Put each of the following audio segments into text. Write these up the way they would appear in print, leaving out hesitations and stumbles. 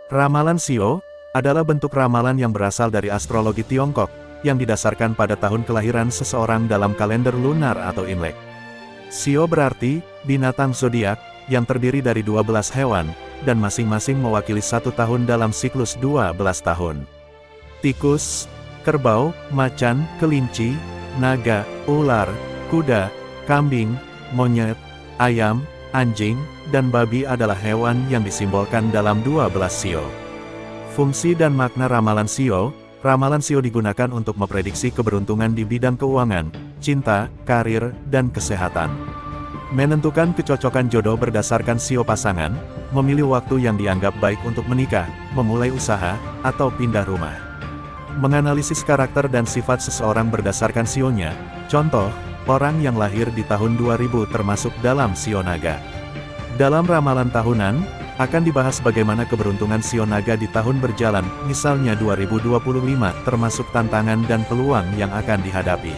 Ramalan Shio adalah bentuk ramalan yang berasal dari astrologi Tiongkok, yang didasarkan pada tahun kelahiran seseorang dalam kalender lunar atau Imlek. Shio berarti binatang zodiak yang terdiri dari 12 hewan, dan masing-masing mewakili satu tahun dalam siklus 12 tahun. Tikus, kerbau, macan, kelinci, naga, ular, kuda, kambing, monyet, ayam, anjing, dan babi adalah hewan yang disimbolkan dalam 12 Shio. Fungsi dan makna ramalan Shio digunakan untuk memprediksi keberuntungan di bidang keuangan, cinta, karir, dan kesehatan. Menentukan kecocokan jodoh berdasarkan Shio pasangan, memilih waktu yang dianggap baik untuk menikah, memulai usaha, atau pindah rumah. Menganalisis karakter dan sifat seseorang berdasarkan Shio-nya, contoh, orang yang lahir di tahun 2000 termasuk dalam Shio Naga. Dalam ramalan tahunan, akan dibahas bagaimana keberuntungan Shio Naga di tahun berjalan, misalnya 2025, termasuk tantangan dan peluang yang akan dihadapi.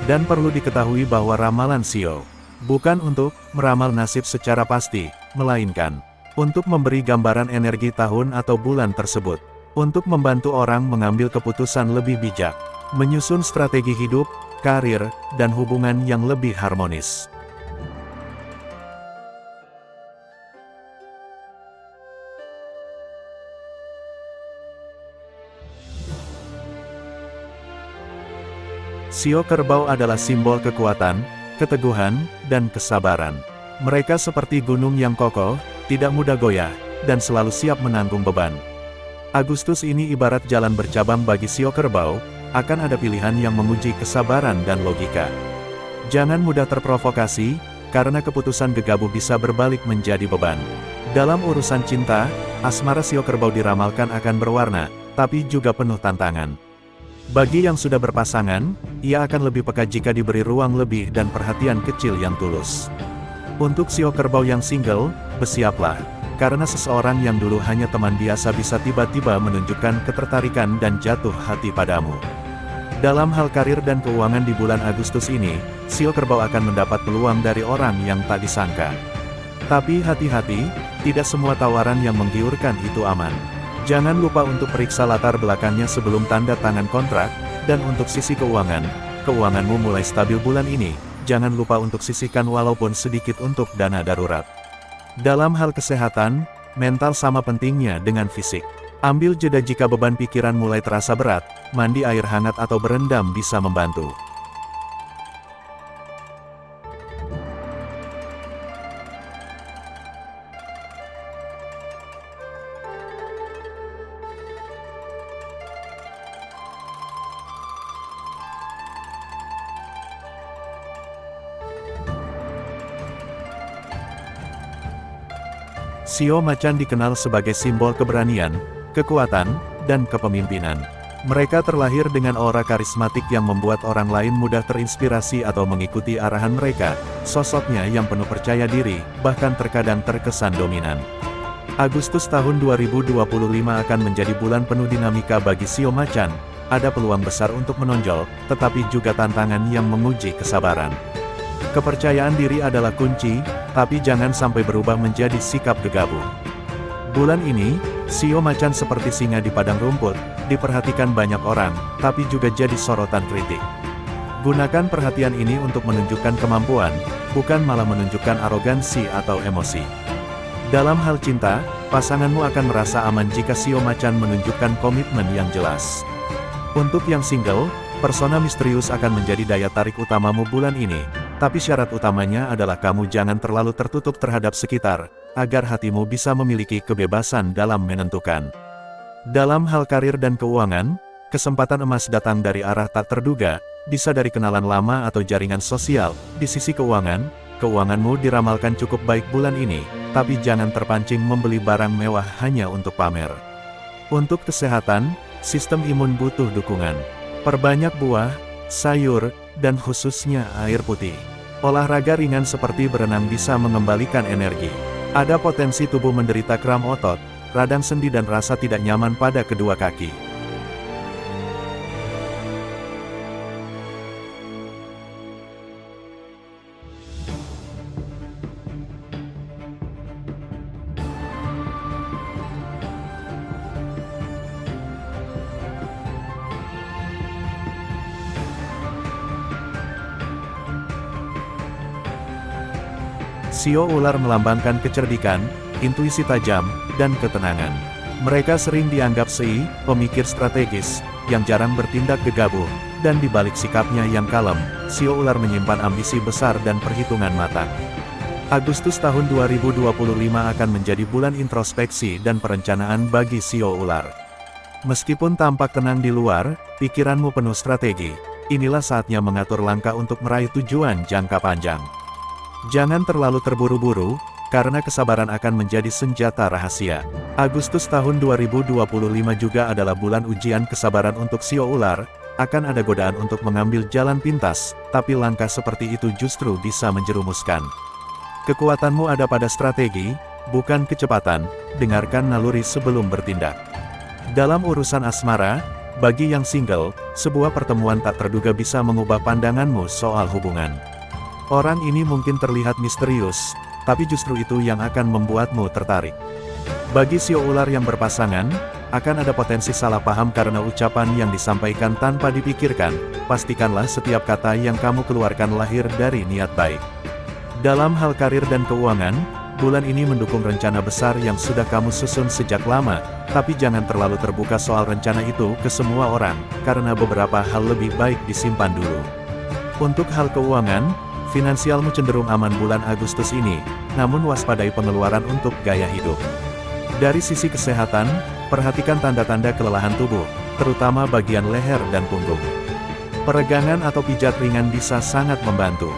Dan perlu diketahui bahwa ramalan Shio bukan untuk meramal nasib secara pasti, melainkan untuk memberi gambaran energi tahun atau bulan tersebut, untuk membantu orang mengambil keputusan lebih bijak, menyusun strategi hidup, karir, dan hubungan yang lebih harmonis. Shio kerbau adalah simbol kekuatan, keteguhan, dan kesabaran. Mereka seperti gunung yang kokoh, tidak mudah goyah, dan selalu siap menanggung beban. Agustus ini ibarat jalan bercabang bagi Shio kerbau, akan ada pilihan yang menguji kesabaran dan logika. Jangan mudah terprovokasi, karena keputusan gegabah bisa berbalik menjadi beban. Dalam urusan cinta, asmara Shio kerbau diramalkan akan berwarna, tapi juga penuh tantangan. Bagi yang sudah berpasangan, ia akan lebih peka jika diberi ruang lebih dan perhatian kecil yang tulus. Untuk Shio kerbau yang single, bersiaplah, karena seseorang yang dulu hanya teman biasa bisa tiba-tiba menunjukkan ketertarikan dan jatuh hati padamu. Dalam hal karir dan keuangan di bulan Agustus ini, Shio kerbau akan mendapat peluang dari orang yang tak disangka. Tapi hati-hati, tidak semua tawaran yang menggiurkan itu aman. Jangan lupa untuk periksa latar belakangnya sebelum tanda tangan kontrak, dan untuk sisi keuangan, keuanganmu mulai stabil bulan ini, jangan lupa untuk sisihkan walaupun sedikit untuk dana darurat. Dalam hal kesehatan, mental sama pentingnya dengan fisik. Ambil jeda jika beban pikiran mulai terasa berat, mandi air hangat atau berendam bisa membantu. Shio macan dikenal sebagai simbol keberanian, kekuatan, dan kepemimpinan. Mereka terlahir dengan aura karismatik yang membuat orang lain mudah terinspirasi atau mengikuti arahan mereka. Sosoknya yang penuh percaya diri, bahkan terkadang terkesan dominan. Agustus tahun 2025 akan menjadi bulan penuh dinamika bagi Shio macan. Ada peluang besar untuk menonjol, tetapi juga tantangan yang menguji kesabaran. Kepercayaan diri adalah kunci, tapi jangan sampai berubah menjadi sikap gegabah. Bulan ini, Shio macan seperti singa di padang rumput, diperhatikan banyak orang, tapi juga jadi sorotan kritik. Gunakan perhatian ini untuk menunjukkan kemampuan, bukan malah menunjukkan arogansi atau emosi. Dalam hal cinta, pasanganmu akan merasa aman jika Shio macan menunjukkan komitmen yang jelas. Untuk yang single, persona misterius akan menjadi daya tarik utamamu bulan ini. Tapi syarat utamanya adalah kamu jangan terlalu tertutup terhadap sekitar, agar hatimu bisa memiliki kebebasan dalam menentukan. Dalam hal karir dan keuangan, kesempatan emas datang dari arah tak terduga, bisa dari kenalan lama atau jaringan sosial. Di sisi keuangan, keuanganmu diramalkan cukup baik bulan ini, tapi jangan terpancing membeli barang mewah hanya untuk pamer. Untuk kesehatan, sistem imun butuh dukungan. Perbanyak buah, sayur, dan khususnya air putih. Olahraga ringan seperti berenang bisa mengembalikan energi. Ada potensi tubuh menderita kram otot, radang sendi dan rasa tidak nyaman pada kedua kaki. Sio ular melambangkan kecerdikan, intuisi tajam, dan ketenangan. Mereka sering dianggap pemikir strategis, yang jarang bertindak gegabah, dan di balik sikapnya yang kalem, Sio ular menyimpan ambisi besar dan perhitungan matang. Agustus tahun 2025 akan menjadi bulan introspeksi dan perencanaan bagi Sio ular. Meskipun tampak tenang di luar, pikiranmu penuh strategi. Inilah saatnya mengatur langkah untuk meraih tujuan jangka panjang. Jangan terlalu terburu-buru, karena kesabaran akan menjadi senjata rahasia. Agustus tahun 2025 juga adalah bulan ujian kesabaran untuk Sio ular. Akan ada godaan untuk mengambil jalan pintas, tapi langkah seperti itu justru bisa menjerumuskan. Kekuatanmu ada pada strategi, bukan kecepatan. Dengarkan naluri sebelum bertindak. Dalam urusan asmara, bagi yang single, sebuah pertemuan tak terduga bisa mengubah pandanganmu soal hubungan. Orang ini mungkin terlihat misterius, tapi justru itu yang akan membuatmu tertarik. Bagi Sio ular yang berpasangan, akan ada potensi salah paham karena ucapan yang disampaikan tanpa dipikirkan. Pastikanlah setiap kata yang kamu keluarkan lahir dari niat baik. Dalam hal karir dan keuangan, bulan ini mendukung rencana besar yang sudah kamu susun sejak lama, tapi jangan terlalu terbuka soal rencana itu ke semua orang, karena beberapa hal lebih baik disimpan dulu. Untuk hal keuangan, finansialmu cenderung aman bulan Agustus ini, namun waspadai pengeluaran untuk gaya hidup. Dari sisi kesehatan, perhatikan tanda-tanda kelelahan tubuh, terutama bagian leher dan punggung. Peregangan atau pijat ringan bisa sangat membantu.